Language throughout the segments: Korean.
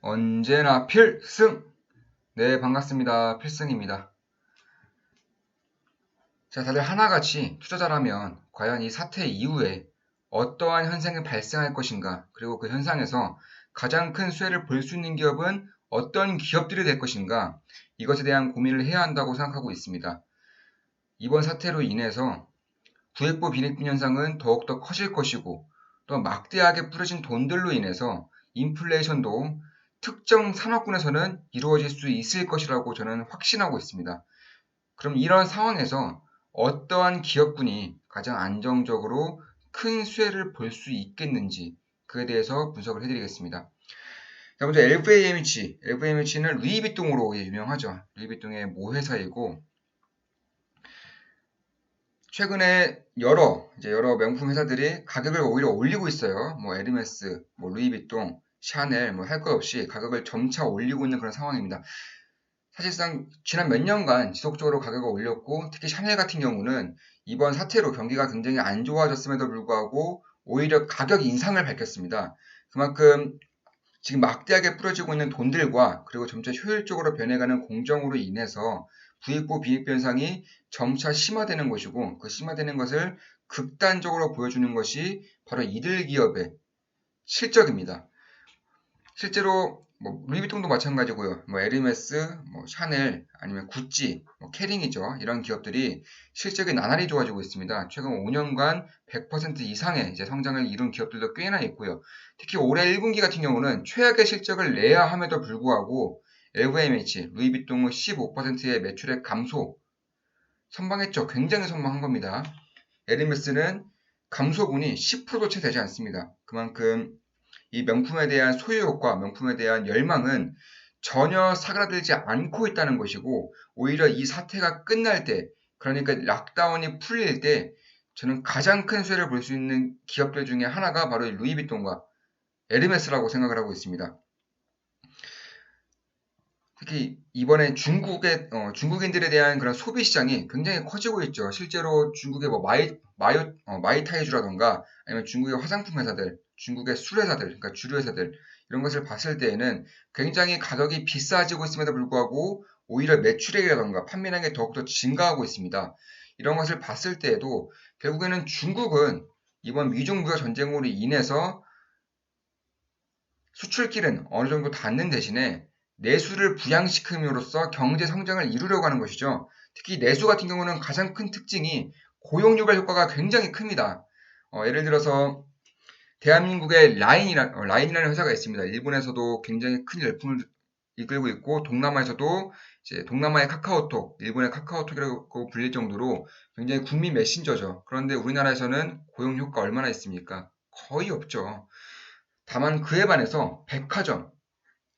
언제나 필승! 네, 반갑습니다. 필승입니다. 자, 다들 하나같이 투자자라면 과연 이 사태 이후에 어떠한 현상이 발생할 것인가, 그리고 그 현상에서 가장 큰 수혜를 볼 수 있는 기업은 어떤 기업들이 될 것인가, 이것에 대한 고민을 해야 한다고 생각하고 있습니다. 이번 사태로 인해서 부익부 빈익빈 현상은 더욱더 커질 것이고, 또 막대하게 뿌려진 돈들로 인해서 인플레이션도 특정 산업군에서는 이루어질 수 있을 것이라고 저는 확신하고 있습니다. 그럼 이런 상황에서 어떠한 기업군이 가장 안정적으로 큰 수혜를 볼 수 있겠는지 그에 대해서 분석을 해드리겠습니다. 자, 먼저 LVMH. LVMH는 루이비통으로 유명하죠. 루이비통의 모회사이고 최근에 여러 명품 회사들이 가격을 오히려 올리고 있어요. 뭐 에르메스, 뭐 루이비통, 샤넬, 뭐 할 것 없이 가격을 점차 올리고 있는 그런 상황입니다. 사실상 지난 몇 년간 지속적으로 가격을 올렸고, 특히 샤넬 같은 경우는 이번 사태로 경기가 굉장히 안 좋아졌음에도 불구하고 오히려 가격 인상을 밝혔습니다. 그만큼 지금 막대하게 뿌려지고 있는 돈들과 그리고 점차 효율적으로 변해가는 공정으로 인해서 부익부 빈익 변상이 점차 심화되는 것이고, 그 심화되는 것을 극단적으로 보여주는 것이 바로 이들 기업의 실적입니다. 실제로 뭐 루이비통도 마찬가지고요. 뭐 에르메스, 뭐 샤넬, 아니면 구찌, 뭐 캐링이죠. 이런 기업들이 실적이 나날이 좋아지고 있습니다. 최근 5년간 100% 이상의 이제 성장을 이룬 기업들도 꽤나 있고요. 특히 올해 1분기 같은 경우는 최악의 실적을 내야 함에도 불구하고 LVMH, 루이비통은 15%의 매출액 감소 선방했죠. 굉장히 선방한 겁니다. 에르메스는 감소분이 10%도 채 되지 않습니다. 그만큼 이 명품에 대한 소유욕과 명품에 대한 열망은 전혀 사그라들지 않고 있다는 것이고, 오히려 이 사태가 끝날 때, 그러니까 락다운이 풀릴 때 저는 가장 큰 수혜를 볼 수 있는 기업들 중에 하나가 바로 루이비통과 에르메스라고 생각을 하고 있습니다. 특히 이번에 중국인들에 대한 그런 소비 시장이 굉장히 커지고 있죠. 실제로 중국의 뭐 마이타이주라던가 아니면 중국의 화장품 회사들, 중국의 술 회사들, 그러니까 주류 회사들 이런 것을 봤을 때에는 굉장히 가격이 비싸지고 있음에도 불구하고 오히려 매출액이라던가 판매량이 더욱더 증가하고 있습니다. 이런 것을 봤을 때에도 결국에는 중국은 이번 미중 무역 전쟁으로 인해서 수출길은 어느 정도 닿는 대신에 내수를 부양시킴으로써 경제 성장을 이루려고 하는 것이죠. 특히 내수 같은 경우는 가장 큰 특징이 고용 유발 효과가 굉장히 큽니다. 예를 들어서 대한민국의 라인이라는 회사가 있습니다. 일본에서도 굉장히 큰 열풍을 이끌고 있고 동남아에서도 이제 동남아의 카카오톡, 일본의 카카오톡이라고 불릴 정도로 굉장히 국민 메신저죠. 그런데 우리나라에서는 고용 효과 얼마나 있습니까? 거의 없죠. 다만 그에 반해서 백화점,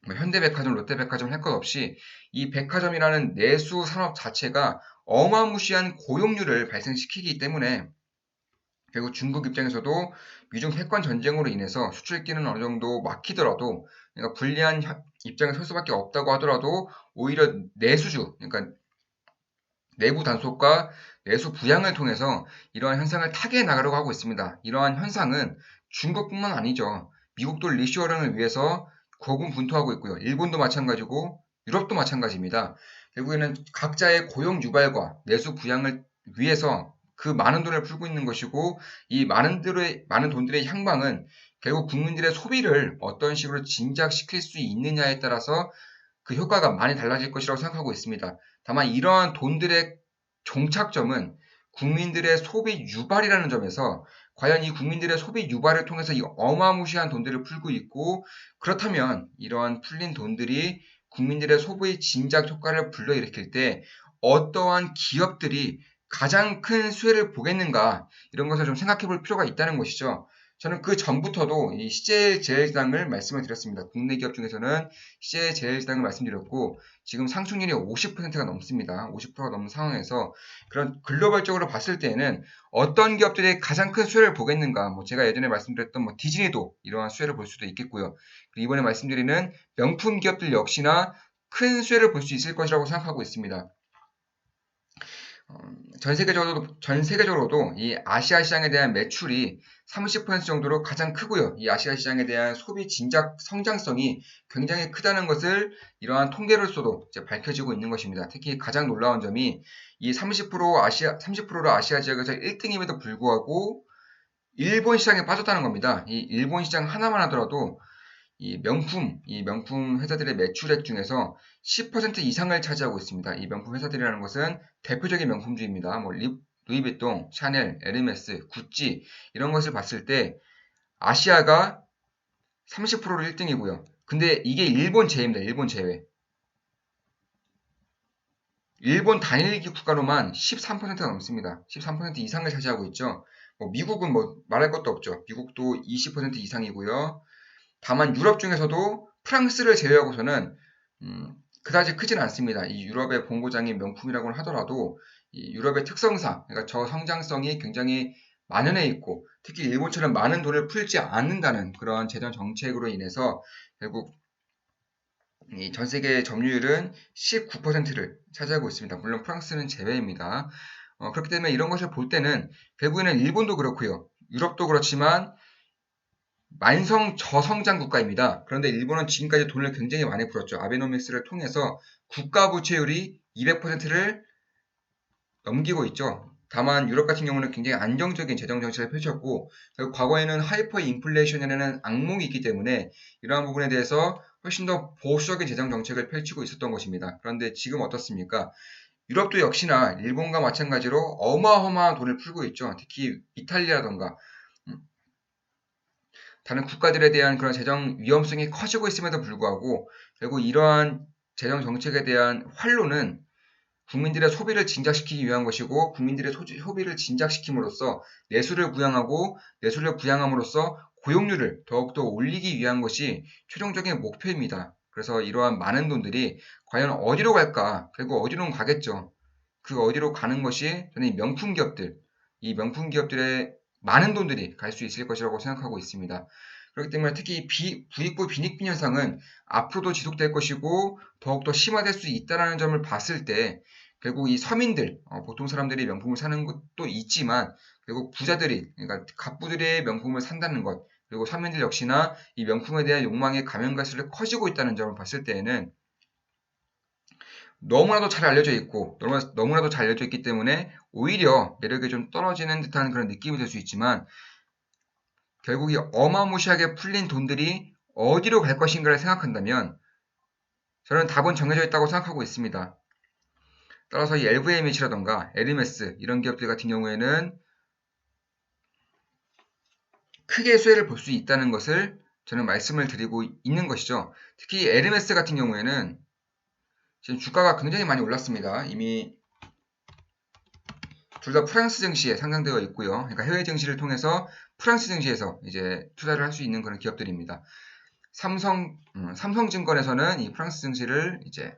뭐 현대백화점, 롯데백화점 할 것 없이 이 백화점이라는 내수 산업 자체가 어마무시한 고용률을 발생시키기 때문에 결국 중국 입장에서도 미중 패권 전쟁으로 인해서 수출기는 어느 정도 막히더라도 그러니까 불리한 입장에 설 수밖에 없다고 하더라도 오히려 내수주, 그러니까 내부 단속과 내수 부양을 통해서 이러한 현상을 타개해 나가려고 하고 있습니다. 이러한 현상은 중국뿐만 아니죠. 미국도 리쇼어링을 위해서 고군분투하고 있고요. 일본도 마찬가지고 유럽도 마찬가지입니다. 결국에는 각자의 고용 유발과 내수 부양을 위해서 그 많은 돈을 풀고 있는 것이고 이 많은 돈들의 향방은 결국 국민들의 소비를 어떤 식으로 진작시킬 수 있느냐에 따라서 그 효과가 많이 달라질 것이라고 생각하고 있습니다. 다만 이러한 돈들의 종착점은 국민들의 소비 유발이라는 점에서 과연 이 국민들의 소비 유발을 통해서 이 어마무시한 돈들을 풀고 있고 그렇다면 이러한 풀린 돈들이 국민들의 소비 진작 효과를 불러일으킬 때 어떠한 기업들이 가장 큰 수혜를 보겠는가 이런 것을 좀 생각해 볼 필요가 있다는 것이죠. 저는 그 전부터도 이 CJ제일제당을 말씀을 드렸습니다. 국내 기업 중에서는 CJ제일제당을 말씀드렸고 지금 상승률이 50%가 넘습니다. 50%가 넘는 상황에서 그런 글로벌적으로 봤을 때에는 어떤 기업들이 가장 큰 수혜를 보겠는가? 뭐 제가 예전에 말씀드렸던 뭐 디즈니도 이러한 수혜를 볼 수도 있겠고요. 그리고 이번에 말씀드리는 명품 기업들 역시나 큰 수혜를 볼 수 있을 것이라고 생각하고 있습니다. 전 세계적으로도 이 아시아 시장에 대한 매출이 30% 정도로 가장 크고요. 이 아시아 시장에 대한 소비 진작 성장성이 굉장히 크다는 것을 이러한 통계로서도 이제 밝혀지고 있는 것입니다. 특히 가장 놀라운 점이 이 30%로 아시아 지역에서 1등임에도 불구하고 일본 시장에 빠졌다는 겁니다. 이 일본 시장 하나만 하더라도 이 명품 회사들의 매출액 중에서 10% 이상을 차지하고 있습니다. 이 명품 회사들이라는 것은 대표적인 명품주입니다. 뭐 루이비통, 샤넬, 에르메스, 구찌 이런 것을 봤을 때 아시아가 30%로 1등이고요. 근데 이게 일본 제외입니다. 일본 제외. 일본 단일기 국가로만 13%가 넘습니다. 13% 이상을 차지하고 있죠. 뭐 미국은 뭐 말할 것도 없죠. 미국도 20% 이상이고요. 다만 유럽 중에서도 프랑스를 제외하고서는 그다지 크진 않습니다. 이 유럽의 본고장인 명품이라고 하더라도 이 유럽의 특성상 그러니까 저성장성이 굉장히 만연해 있고 특히 일본처럼 많은 돈을 풀지 않는다는 그런 재정 정책으로 인해서 결국 이 전 세계 점유율은 19%를 차지하고 있습니다. 물론 프랑스는 제외입니다. 그렇기 때문에 이런 것을 볼 때는 결국에는 일본도 그렇고요. 유럽도 그렇지만 만성 저성장 국가입니다. 그런데 일본은 지금까지 돈을 굉장히 많이 풀었죠. 아베노믹스를 통해서 국가 부채율이 200%를 넘기고 있죠. 다만 유럽 같은 경우는 굉장히 안정적인 재정 정책을 펼쳤고 과거에는 하이퍼 인플레이션이라는 악몽이 있기 때문에 이러한 부분에 대해서 훨씬 더 보수적인 재정 정책을 펼치고 있었던 것입니다. 그런데 지금 어떻습니까? 유럽도 역시나 일본과 마찬가지로 어마어마한 돈을 풀고 있죠. 특히 이탈리아라던가 다른 국가들에 대한 그런 재정 위험성이 커지고 있음에도 불구하고 결국 이러한 재정 정책에 대한 활로는 국민들의 소비를 진작시키기 위한 것이고 국민들의 소비를 진작시킴으로써 내수를 부양하고 내수를 부양함으로써 고용률을 더욱더 올리기 위한 것이 최종적인 목표입니다. 그래서 이러한 많은 돈들이 과연 어디로 갈까? 결국 어디로 가겠죠. 그 어디로 가는 것이 저는 이 명품 기업들의 많은 돈들이 갈 수 있을 것이라고 생각하고 있습니다. 그렇기 때문에 특히 부익부 빈익빈 현상은 앞으로도 지속될 것이고 더욱더 심화될 수 있다는 점을 봤을 때 결국 이 서민들, 보통 사람들이 명품을 사는 것도 있지만 결국 부자들이, 그러니까 갑부들의 명품을 산다는 것, 그리고 서민들 역시나 이 명품에 대한 욕망의 가면갈수록 커지고 있다는 점을 봤을 때에는 너무나도 잘 알려져 있고 너무나도 잘 알려져 있기 때문에 오히려 매력이 좀 떨어지는 듯한 그런 느낌이 들 수 있지만 결국 이 어마무시하게 풀린 돈들이 어디로 갈 것인가를 생각한다면 저는 답은 정해져 있다고 생각하고 있습니다. 따라서 이 LVMH라던가 에르메스 이런 기업들 같은 경우에는 크게 수혜를 볼 수 있다는 것을 저는 말씀을 드리고 있는 것이죠. 특히 에르메스 같은 경우에는 지금 주가가 굉장히 많이 올랐습니다. 이미 둘 다 프랑스 증시에 상장되어 있고요. 그러니까 해외 증시를 통해서 프랑스 증시에서 이제 투자를 할 수 있는 그런 기업들입니다. 삼성증권에서는 이 프랑스 증시를 이제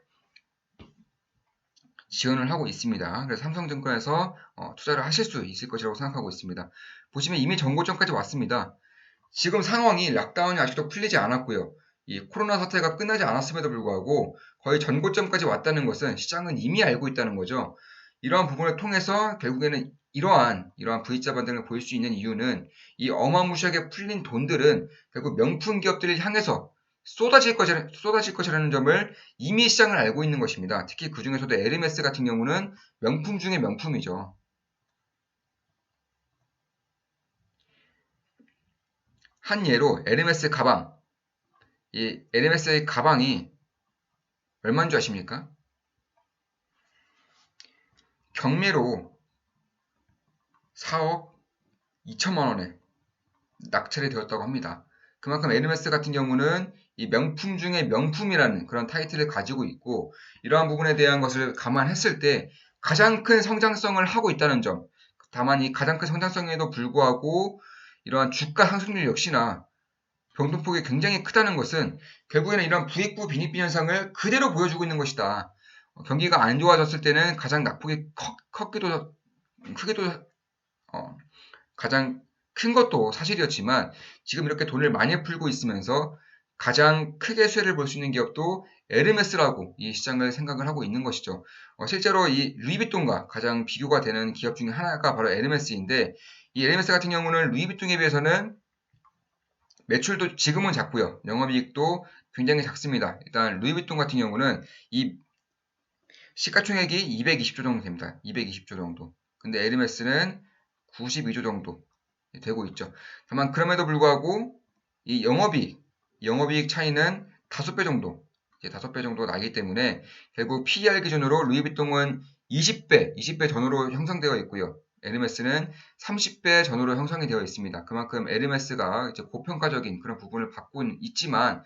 지원을 하고 있습니다. 그래서 삼성증권에서 투자를 하실 수 있을 것이라고 생각하고 있습니다. 보시면 이미 전고점까지 왔습니다. 지금 상황이 락다운이 아직도 풀리지 않았고요. 이 코로나 사태가 끝나지 않았음에도 불구하고 거의 전고점까지 왔다는 것은 시장은 이미 알고 있다는 거죠. 이러한 부분을 통해서 결국에는 이러한 V자 반등을 보일 수 있는 이유는 이 어마무시하게 풀린 돈들은 결국 명품 기업들을 향해서 쏟아질 것이라는 점을 이미 시장을 알고 있는 것입니다. 특히 그 중에서도 에르메스 같은 경우는 명품 중에 명품이죠. 한 예로 에르메스 가방. 이 에르메스의 가방이 얼마인 줄 아십니까? 경매로 4억 2천만 원에 낙찰이 되었다고 합니다. 그만큼 에르메스 같은 경우는 이 명품 중에 명품이라는 그런 타이틀을 가지고 있고 이러한 부분에 대한 것을 감안했을 때 가장 큰 성장성을 하고 있다는 점. 다만 이 가장 큰 성장성에도 불구하고 이러한 주가 상승률 역시나 변동폭이 굉장히 크다는 것은 결국에는 이런 부익부 빈익빈 현상을 그대로 보여주고 있는 것이다. 경기가 안 좋아졌을 때는 가장 낙폭이 크기도 가장 큰 것도 사실이었지만 지금 이렇게 돈을 많이 풀고 있으면서 가장 크게 수혜를 볼 수 있는 기업도 에르메스라고 이 시장을 생각을 하고 있는 것이죠. 실제로 이 루이비통과 가장 비교가 되는 기업 중에 하나가 바로 에르메스인데, 이 에르메스 같은 경우는 루이비통에 비해서는 매출도 지금은 작고요. 영업이익도 굉장히 작습니다. 일단 루이비통 같은 경우는 이 시가총액이 220조 정도 됩니다. 220조 정도. 근데 에르메스는 92조 정도 되고 있죠. 다만 그럼에도 불구하고 이 영업이익 차이는 5배 정도, 이제 5배 정도 나기 때문에 결국 PER 기준으로 루이비통은 20배 전후로 형성되어 있고요. 에르메스는 30배 전후로 형성이 되어 있습니다. 그만큼 에르메스가 이제 고평가적인 그런 부분을 받고 있지만,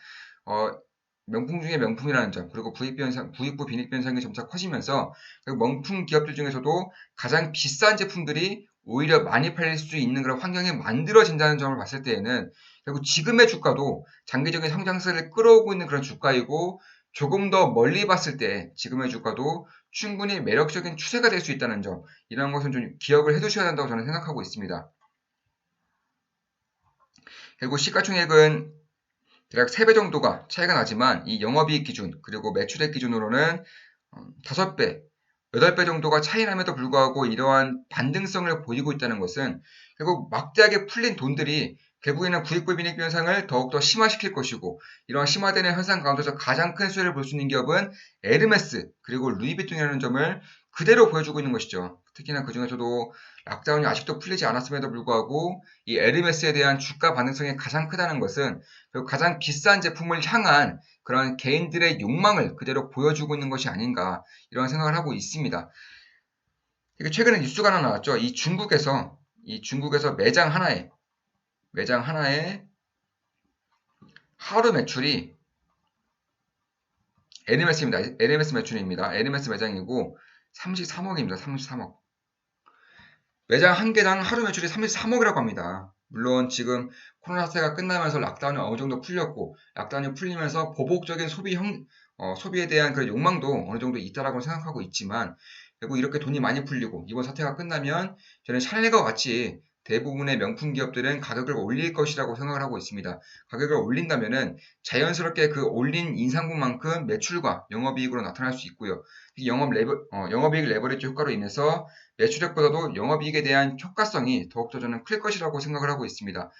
명품 중에 명품이라는 점, 그리고 부익부 빈익 변상이 점차 커지면서 명품 기업들 중에서도 가장 비싼 제품들이 오히려 많이 팔릴 수 있는 그런 환경이 만들어진다는 점을 봤을 때에는 결국 지금의 주가도 장기적인 성장세를 끌어오고 있는 그런 주가이고, 조금 더 멀리 봤을 때 지금의 주가도 충분히 매력적인 추세가 될 수 있다는 점, 이런 것은 좀 기억을 해두셔야 한다고 저는 생각하고 있습니다. 결국 시가총액은 대략 3배 정도가 차이가 나지만 이 영업이익 기준 그리고 매출액 기준으로는 5배, 8배 정도가 차이 남에도 불구하고 이러한 반등성을 보이고 있다는 것은 결국 막대하게 풀린 돈들이 결국에는 부익부 빈익 변상을 더욱더 심화시킬 것이고, 이러한 심화되는 현상 가운데서 가장 큰 수혜를 볼 수 있는 기업은 에르메스 그리고 루이비통이라는 점을 그대로 보여주고 있는 것이죠. 특히나 그 중에서도 락다운이 아직도 풀리지 않았음에도 불구하고 이 에르메스에 대한 주가 반응성이 가장 크다는 것은 가장 비싼 제품을 향한 그런 개인들의 욕망을 그대로 보여주고 있는 것이 아닌가, 이런 생각을 하고 있습니다. 최근에 뉴스가 하나 나왔죠. 이 중국에서 매장 하나에 하루 매출이 에르메스입니다. 에르메스 매출입니다. 에르메스 매장이고 33억입니다. 33억. 매장 한 개당 하루 매출이 33억이라고 합니다. 물론 지금 코로나 사태가 끝나면서 락다운이 어느 정도 풀렸고, 락다운이 풀리면서 보복적인 소비에 대한 그런 욕망도 어느 정도 있다라고 생각하고 있지만, 결국 이렇게 돈이 많이 풀리고 이번 사태가 끝나면 저는 샤넬과 같이 대부분의 명품 기업들은 가격을 올릴 것이라고 생각을 하고 있습니다. 가격을 올린다면은 자연스럽게 그 올린 인상분만큼 매출과 영업이익으로 나타날 수 있고요. 영업이익 레버리지 효과로 인해서 매출액보다도 영업이익에 대한 효과성이 더욱더 저는 클 것이라고 생각을 하고 있습니다.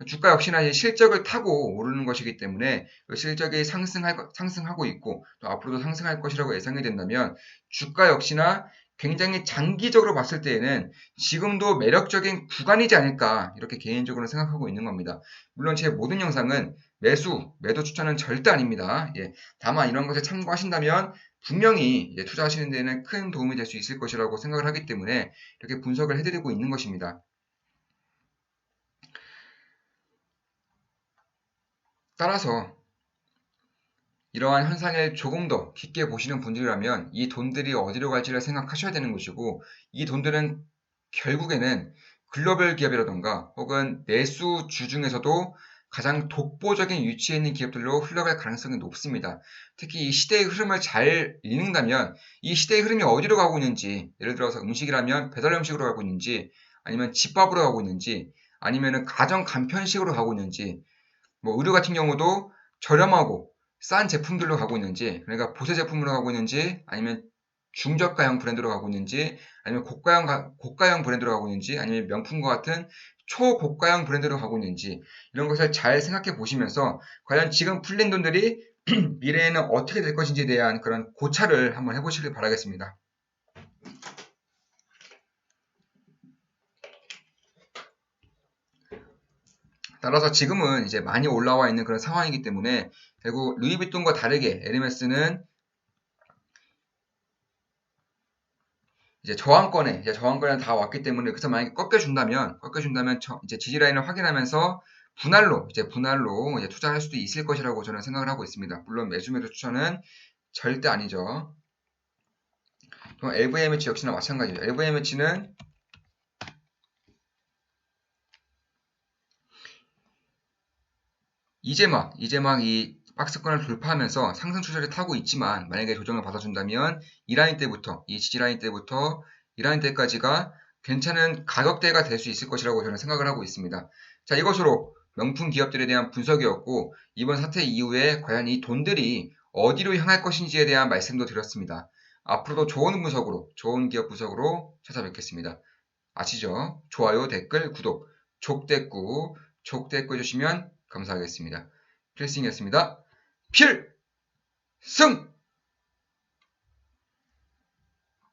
주가 역시나 실적을 타고 오르는 것이기 때문에 실적이 상승하고 있고 또 앞으로도 상승할 것이라고 예상이 된다면, 주가 역시나 굉장히 장기적으로 봤을 때에는 지금도 매력적인 구간이지 않을까, 이렇게 개인적으로 생각하고 있는 겁니다. 물론 제 모든 영상은 매도 추천은 절대 아닙니다. 다만 이런 것을 참고하신다면 분명히 투자하시는 데에는 큰 도움이 될 수 있을 것이라고 생각을 하기 때문에 이렇게 분석을 해드리고 있는 것입니다. 따라서 이러한 현상을 조금 더 깊게 보시는 분들이라면 이 돈들이 어디로 갈지를 생각하셔야 되는 것이고, 이 돈들은 결국에는 글로벌 기업이라던가 혹은 내수주 중에서도 가장 독보적인 위치에 있는 기업들로 흘러갈 가능성이 높습니다. 특히 이 시대의 흐름을 잘 읽는다면 이 시대의 흐름이 어디로 가고 있는지, 예를 들어서 음식이라면 배달 음식으로 가고 있는지, 아니면 집밥으로 가고 있는지, 아니면 가정 간편식으로 가고 있는지, 의류 같은 경우도 저렴하고 싼 제품들로 가고 있는지, 그러니까 보세 제품으로 가고 있는지, 아니면 중저가형 브랜드로 가고 있는지, 아니면 고가형 브랜드로 가고 있는지, 아니면 명품과 같은 초고가형 브랜드로 가고 있는지, 이런 것을 잘 생각해 보시면서 과연 지금 풀린 돈들이 미래에는 어떻게 될 것인지에 대한 그런 고찰을 한번 해보시길 바라겠습니다. 따라서 지금은 이제 많이 올라와 있는 그런 상황이기 때문에 결국 루이비통과 다르게 에르메스는 이제 저항권에 다 왔기 때문에, 그래서 만약에 꺾여준다면 이제 지지 라인을 확인하면서 분할로 이제 투자할 수도 있을 것이라고 저는 생각을 하고 있습니다. 물론 매도 추천은 절대 아니죠. 또 LVMH 역시나 마찬가지죠. LVMH는 이제 막 이 박스권을 돌파하면서 상승 추세를 타고 있지만, 만약에 조정을 받아준다면 이 지지 라인 때부터 이 라인 때까지가 괜찮은 가격대가 될 수 있을 것이라고 저는 생각을 하고 있습니다. 자, 이것으로 명품 기업들에 대한 분석이었고 이번 사태 이후에 과연 이 돈들이 어디로 향할 것인지에 대한 말씀도 드렸습니다. 앞으로도 좋은 분석으로, 좋은 기업 분석으로 찾아뵙겠습니다. 아시죠? 좋아요, 댓글, 구독, 족댓구 해주시면 감사하겠습니다. 필승이었습니다. 필승!